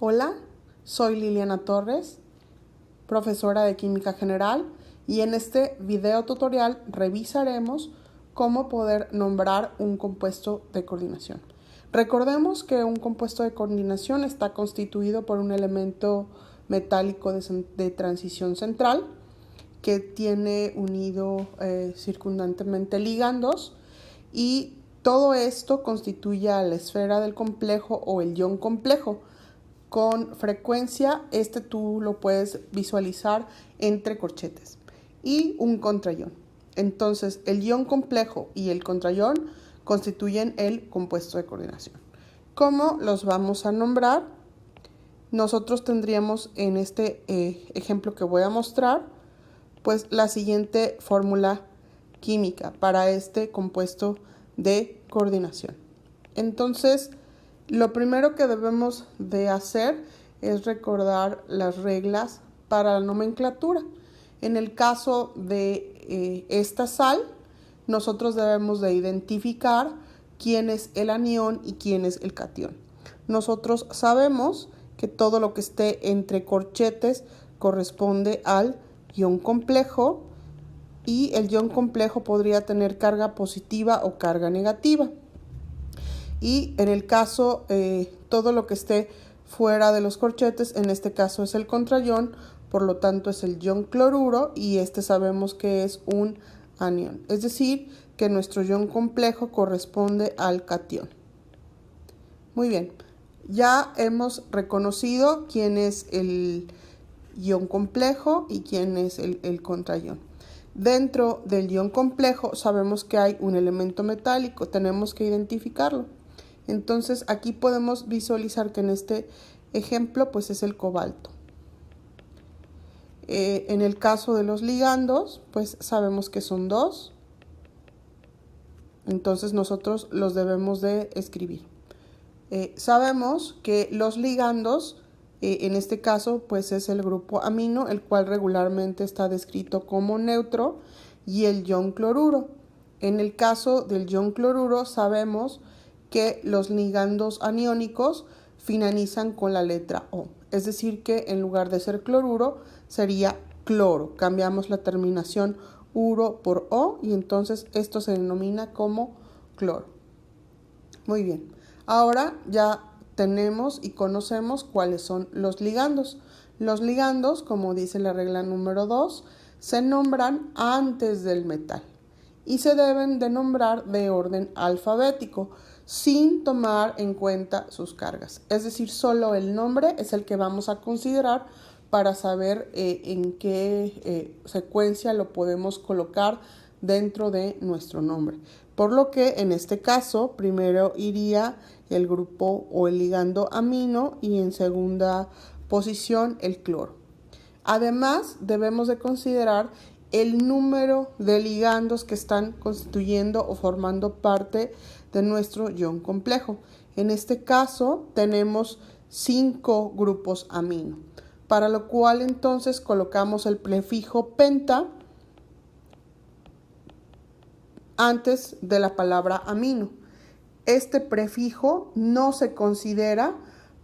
Hola, soy Liliana Torres, profesora de Química General, y en este video tutorial revisaremos cómo poder nombrar un compuesto de coordinación. Recordemos que un compuesto de coordinación está constituido por un elemento metálico de transición central que tiene unido circundantemente ligandos, y todo esto constituye a la esfera del complejo o el ion complejo. Con frecuencia tú lo puedes visualizar entre corchetes y un contraión. Entonces el ion complejo y el contraión constituyen el compuesto de coordinación. ¿Cómo los vamos a nombrar? Nosotros tendríamos en este ejemplo que voy a mostrar pues la siguiente fórmula química para este compuesto de coordinación. Entonces, lo primero que debemos de hacer es recordar las reglas para la nomenclatura. En el caso de esta sal, nosotros debemos de identificar quién es el anión y quién es el catión. Nosotros sabemos que todo lo que esté entre corchetes corresponde al ion complejo, y el ion complejo podría tener carga positiva o carga negativa. Y en el caso, todo lo que esté fuera de los corchetes, en este caso es el contraión, por lo tanto es el ion cloruro, y sabemos que es un anión. Es decir, que nuestro ion complejo corresponde al catión. Muy bien, ya hemos reconocido quién es el ion complejo y quién es el contraión. Dentro del ion complejo sabemos que hay un elemento metálico, tenemos que identificarlo. Entonces aquí podemos visualizar que en este ejemplo pues es el cobalto. En el caso de los ligandos pues sabemos que son dos, entonces nosotros los debemos de escribir. Sabemos que los ligandos en este caso pues es el grupo amino, el cual regularmente está descrito como neutro, y el ion cloruro. En el caso del ion cloruro sabemos que los ligandos aniónicos finalizan con la letra O, es decir que en lugar de ser cloruro sería cloro. Cambiamos la terminación uro por O y entonces esto se denomina como cloro. Muy bien, ahora ya tenemos y conocemos cuáles son los ligandos. Los ligandos, como dice la regla número 2, se nombran antes del metal y se deben de nombrar de orden alfabético, sin tomar en cuenta sus cargas. Es decir, solo el nombre es el que vamos a considerar para saber en qué secuencia lo podemos colocar dentro de nuestro nombre. Por lo que en este caso primero iría el grupo o el ligando amino y en segunda posición el cloro. Además, debemos de considerar el número de ligandos que están constituyendo o formando parte de nuestro ion complejo. En este caso tenemos 5 grupos amino, para lo cual entonces colocamos el prefijo penta antes de la palabra amino. Este prefijo no se considera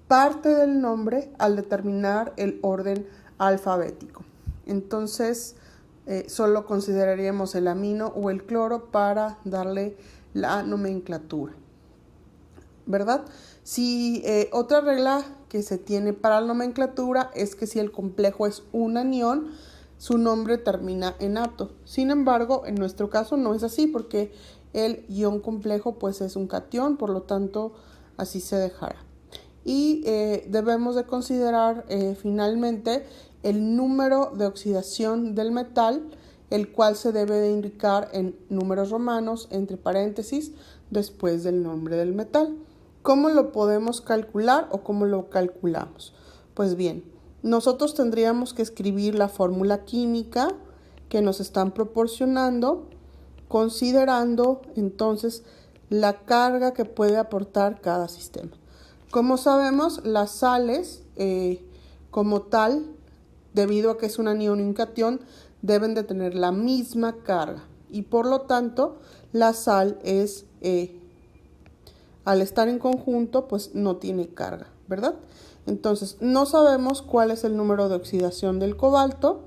parte del nombre al determinar el orden alfabético. Entonces, solo consideraríamos el amino o el cloro para darle la nomenclatura, ¿verdad? Si otra regla que se tiene para la nomenclatura es que si el complejo es un anión, su nombre termina en ato. Sin embargo, en nuestro caso no es así, porque el ion complejo pues es un catión, por lo tanto así se dejará. Y debemos de considerar finalmente el número de oxidación del metal, el cual se debe de indicar en números romanos entre paréntesis después del nombre del metal. ¿Cómo lo podemos calcular o cómo lo calculamos? Pues bien, nosotros tendríamos que escribir la fórmula química que nos están proporcionando, considerando entonces la carga que puede aportar cada sistema. Como sabemos, las sales como tal, debido a que es un anión y un catión, deben de tener la misma carga, y por lo tanto la sal al estar en conjunto pues no tiene carga, ¿verdad? Entonces, no sabemos cuál es el número de oxidación del cobalto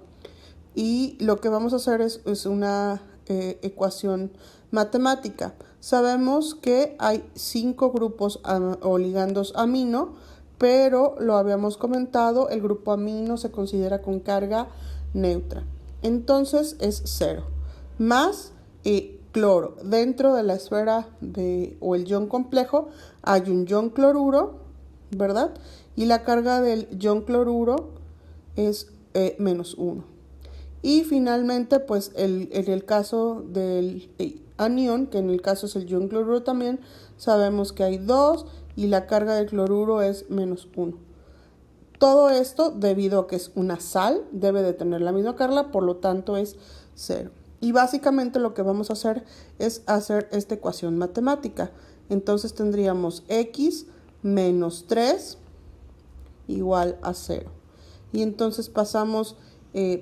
y lo que vamos a hacer es una ecuación matemática. Sabemos que hay 5 grupos o ligandos amino, pero lo habíamos comentado, el grupo amino se considera con carga neutra. Entonces es 0. Más cloro. Dentro de la esfera o el ion complejo hay un ion cloruro, ¿verdad? Y la carga del ion cloruro es menos 1. Y finalmente, pues en el caso del anión, que en el caso es el ion cloruro también, sabemos que hay 2 y la carga del cloruro es menos 1. Todo esto, debido a que es una sal, debe de tener la misma carga, por lo tanto es 0. Y básicamente lo que vamos a hacer es hacer esta ecuación matemática. Entonces tendríamos x menos 3 igual a 0. Y entonces pasamos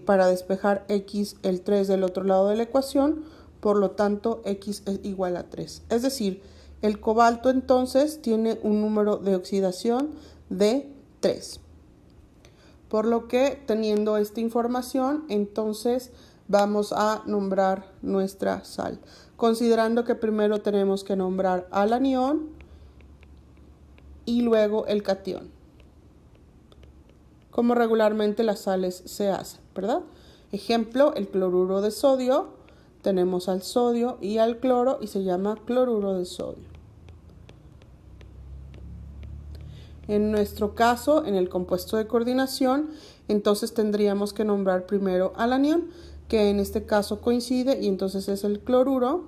para despejar x el 3 del otro lado de la ecuación, por lo tanto x es igual a 3. Es decir, el cobalto entonces tiene un número de oxidación de 3. Por lo que, teniendo esta información, entonces vamos a nombrar nuestra sal, considerando que primero tenemos que nombrar al anión y luego el catión, como regularmente las sales se hacen, ¿verdad? Ejemplo, el cloruro de sodio, tenemos al sodio y al cloro y se llama cloruro de sodio. En nuestro caso, en el compuesto de coordinación, entonces tendríamos que nombrar primero al anión, que en este caso coincide y entonces es el cloruro.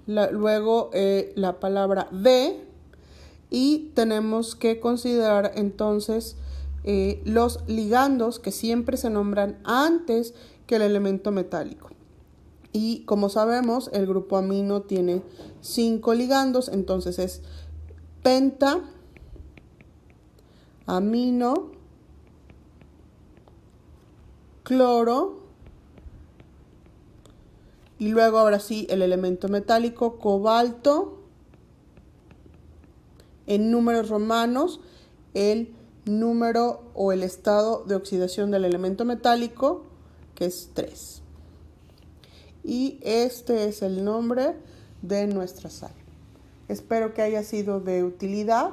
Luego la palabra de, y tenemos que considerar entonces los ligandos que siempre se nombran antes que el elemento metálico. Y como sabemos, el grupo amino tiene 5 ligandos, entonces es penta, amino, cloro, y luego ahora sí el elemento metálico, cobalto, en números romanos, el número o el estado de oxidación del elemento metálico, que es 3. Y este es el nombre de nuestra sal. Espero que haya sido de utilidad.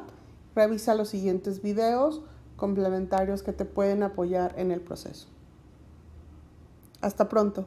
Revisa los siguientes videos complementarios que te pueden apoyar en el proceso. Hasta pronto.